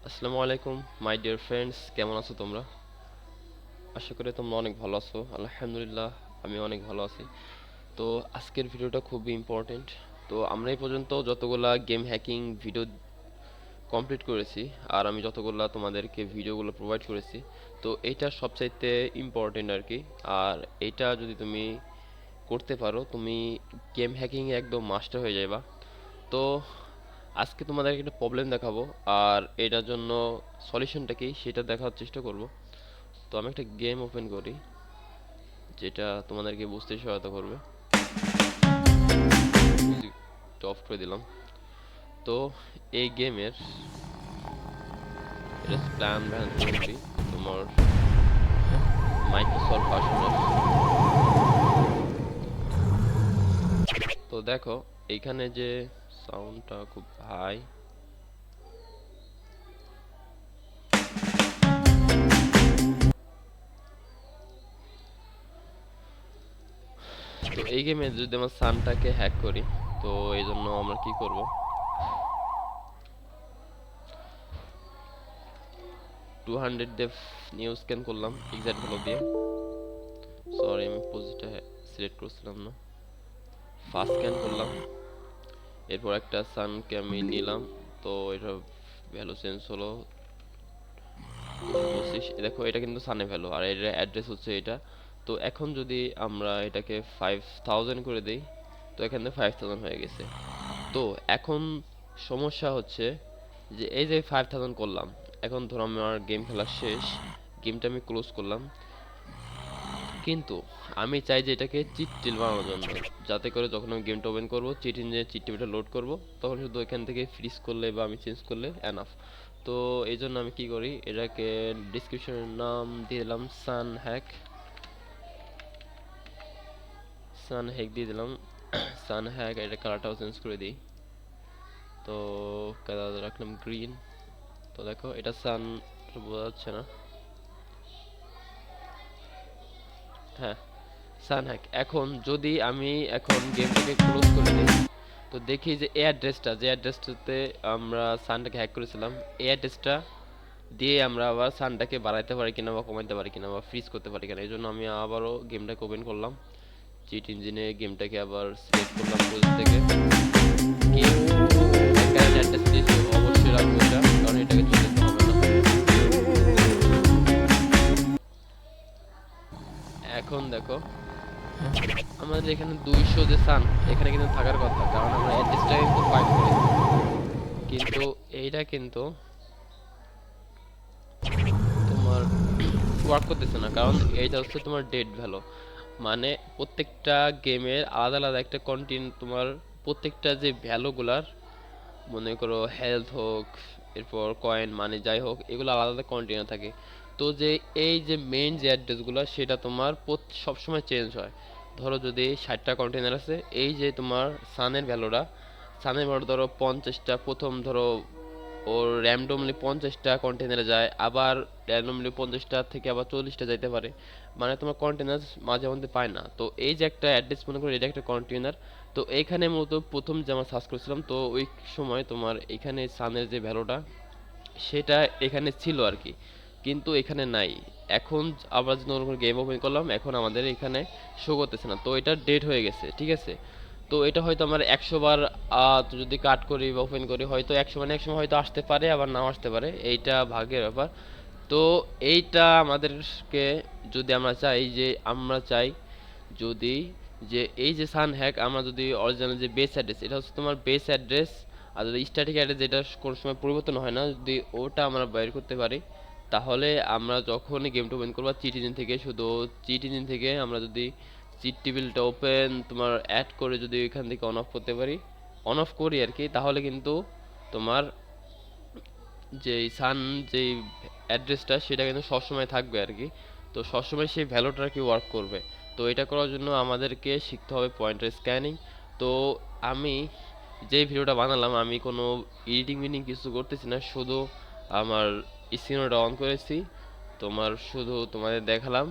আসসালামু আলাইকুম my dear friends, কেমন আছো তোমরা? আশা করি তোমরা অনেক ভালো আছো। আলহামদুলিল্লাহ, আমি অনেক ভালো আছি। তো আজকের ভিডিওটা খুবই ইম্পর্টেন্ট। তো আমরা এই পর্যন্ত যতগুলা গেম হ্যাকিং ভিডিও কমপ্লিট করেছি, আর আমি যতগুলা তোমাদেরকে ভিডিওগুলো প্রোভাইড করেছি, তো এইটা সবচাইতে ইম্পর্টেন্ট আর কি। আর এইটা যদি তুমি করতে পারো, তুমি গেম হ্যাকিং একদম মাস্টার হয়ে যাবে। তো আজকে তোমাদেরকে একটা প্রবলেম দেখাবো, আর এটার জন্য সলিউশনটা কি সেটা দেখার চেষ্টা করব। তো আমি একটা গেম ওপেন করি, যেটা তোমাদেরকে বুঝতে সহায়তা করবে। মিউজিকটা অফ করে দিলাম। তো এই গেমের এটা প্ল্যান ভ্যান টোয়েন্টি, তোমার মাইক্রোসফট ভার্সনের। তো দেখো এইখানে যে সাউন্ডটা খুব হাই। তো এই গেমে যদি আমার সানটাকে হ্যাক করি, তো এই জন্য আমরা কি করব, 200 ডেফ নিউ স্ক্যান করলাম এক্সাক্ট ভ্যালু দিয়ে। সরি, আমি পজিটা সিলেক্ট করছিলাম না। ফার্স্ট স্ক্যান করলাম, এরপর একটা সানকে আমি নিলাম। তো এটা ভ্যালু চেঞ্জ হলো 225। দেখো এটা কিন্তু সানে ভ্যালু, আর এর অ্যাড্রেস হচ্ছে এটা। তো এখন যদি আমরা এটাকে 5000 করে দেই, তো এখানে 5000 হয়ে গেছে। তো এখন সমস্যা হচ্ছে যে এই যে 5000 করলাম, এখন ধরো আমার গেম খেলা শেষ, গেমটা আমি ক্লোজ করলাম, কিন্তু আমি চাই যে এটাকে চিট টিল বানানোর জন্য, যাতে করে যখন আমি গেমটা ওপেন করব, চিট ইঞ্জিনে চিট টিপিটা লোড করব, তখন শুধু এখান থেকে ফ্রিজ করলে বা আমি চেঞ্জ করলে এনাফ। তো এই জন্য আমি কি করি, এটাকে ডিসক্রিপশনের নাম দিয়ে দিলাম সান হ্যাক। সান হ্যাক দিয়ে দিলাম। সান হ্যাক, এটা কালারটাও চেঞ্জ করে দিই। তো কালার রাখলাম গ্রিন। তো দেখো এটা সান, বোঝা যাচ্ছে না? হ্যাঁ, সান হ্যাক। এখন যদি আমি এখন গেমটাকে ক্লোজ করে দিই, তো দেখি যে এই অ্যাড্রেসটা, যে অ্যাড্রেসটাতে আমরা সানটাকে হ্যাক করেছিলাম, এই অ্যাড্রেসটা দিয়ে আমরা আবার সানটাকে বাড়াইতে পারি কিনা বা কমাইতে পারি কিনা বা ফ্রিজ করতে পারি কিনা। এই জন্য আমি আবারও গেমটাকে ওপেন করলাম, চিট ইঞ্জিনে গেমটাকে আবার সিলেক্ট করলাম প্রজেক্ট থেকে। গেম ব্যাকগ্রাউন্ড অ্যাড্রেস দিয়েছি, অবশ্যই রাখবো এটা, কারণ এটাকে চলে যেতে হবে না। এখন দেখো আমাদের এখানে 200 যে সান, এখানে কিন্তু থাকার কথা, কারণ আমরা অ্যাড্রেসটা কিন্তু ফাইন্ড করেছি। কিন্তু এইটা কিন্তু তোমার ওয়ার্ক করতেছে না, কারণ এইটা হচ্ছে তোমার ডেড ভ্যালু। মানে প্রত্যেকটা গেমের আলাদা আলাদা একটা কন্টিনিউ, তোমার প্রত্যেকটা যে ভ্যালুগুলার, মনে করো হেলথ হোক, এরপর কয়েন মানে যাই হোক, এগুলো আলাদা আলাদা কন্টিনিউ থাকে। তো যে এই যে মেইন যে অ্যাড্রেসগুলো, সেটা তোমার সবসময় চেঞ্জ হয়। ধরো যদি 60টা কন্টেনার আছে, এই যে তোমার সানের ভ্যালুটা, সানের ভ্যালু ধরো 50টা, প্রথম ধরো ওর র্যান্ডমলি 50টা কন্টেনারে যায়, আবার র্যান্ডমলি 50টা থেকে আবার 40টা যাইতে পারে। মানে তোমার কন্টেনার মাঝে মধ্যে পায় না। তো এই যে একটা অ্যাড্রেস, মনে করো এটা একটা কন্টেনার। তো এইখানে মূলত প্রথম যে আমরা সার্চ করেছিলাম, তো ওই সময় তোমার এখানে সানের যে ভ্যালুটা, সেটা এখানে ছিল আর কি, কিন্তু এখানে নাই। এখন আবার যদি নতুন করে গেম ওপেন করলাম, এখন আমাদের এখানে শো করতেছে না, তো এটা ডেট হয়ে গেছে, ঠিক আছে। তো এটা হয়তো আমার 100 বার তো যদি কাট করি বা ওপেন করি, হয়তো 100 মানে 1 সময় হয়তো আসতে পারে, আবার নাও আসতে পারে, এইটা ভাগ্যের ব্যাপার। তো এইটা আমাদেরকে, যদি আমরা চাই যে আমরা চাই যদি যে এই যে সান হ্যাক, আমরা যদি অরিজিনাল যে বেস অ্যাড্রেস, এটা হচ্ছে তোমার বেস অ্যাড্রেস, আর যদি স্ট্যাটিক অ্যাড্রেস যেটা কোনো সময় পরিবর্তন হয় না, যদি ওটা আমরা বের করতে পারি, তাহলে আমরা যখনই গেমটা ওপেন করবো চিট ইঞ্জিন থেকে, শুধু চিট ইঞ্জিন থেকে আমরা যদি চিট টেবিলটা ওপেন তোমার অ্যাড করে যদি এখান থেকে অন অফ করতে পারি, অন অফ করি আর কি, তাহলে কিন্তু তোমার যেই সান, যেই অ্যাড্রেসটা, সেটা কিন্তু সবসময় থাকবে আর কি। তো সবসময় সেই ভ্যালুটা আর কি ওয়ার্ক করবে। তো এটা করার জন্য আমাদেরকে শিখতে হবে পয়েন্টার স্ক্যানিং। তো আমি যে ভিডিওটা বানালাম, আমি কোনো এডিটিং মিডিং কিছু করতেছি না, শুধু আমার স্ক্রিনটা অন করেছি, তোমার শুধু তোমাদের দেখালাম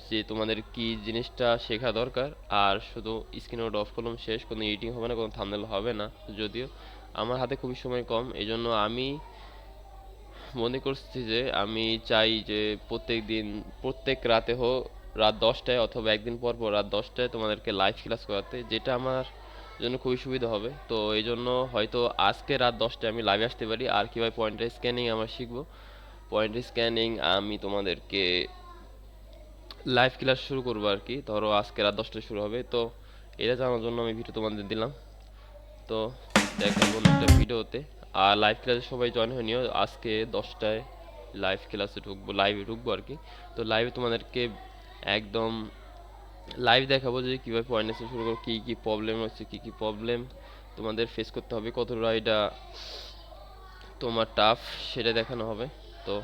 যে তোমাদের কি জিনিসটা শেখা দরকার, আর শুধু স্ক্রিন অফ করলাম, শেষ। কোনো এডিটিং হবে না, কোনো থাম্বনেল হবে না। যদিও আমার হাতে খুবই সময় কম, এই জন্য আমি মনে করছি যে আমি চাই যে প্রত্যেক দিন প্রত্যেক রাতে হোক রাত 10টায় অথবা একদিন পর পর রাত 10টায় তোমাদেরকে লাইভ ক্লাস করাতে, যেটা আমার জন্য খুবই সুবিধা হবে। তো এই জন্য হয়তো আজকে রাত 10টায় আমি লাইভে আসতে পারি। আর কীভাবে পয়েন্টার স্ক্যানিং আমরা শিখবো, পয়েন্টার স্ক্যানিং আমি তোমাদেরকে লাইভ ক্লাস শুরু করবো আর কি। ধরো আজকে রাত 10টায় শুরু হবে, তো এটা জানার জন্য আমি ভিডিও তোমাদের দিলাম। তো দেখা কোনো একটা ভিডিওতে। আর লাইভ ক্লাসে সবাই জয়েন হয়ে নিও, আজকে 10টায় লাইভ ক্লাসে ঢুকবো, লাইভে ঢুকবো আর কি। তো লাইভে তোমাদেরকে একদম লাইভ দেখাবো যে কীভাবে পয়েন্ট শুরু করবো, কী কী প্রবলেম হচ্ছে, কী কী প্রবলেম তোমাদের ফেস করতে হবে, কতটা এটা তোমার টাফ সেটা দেখানো হবে। তো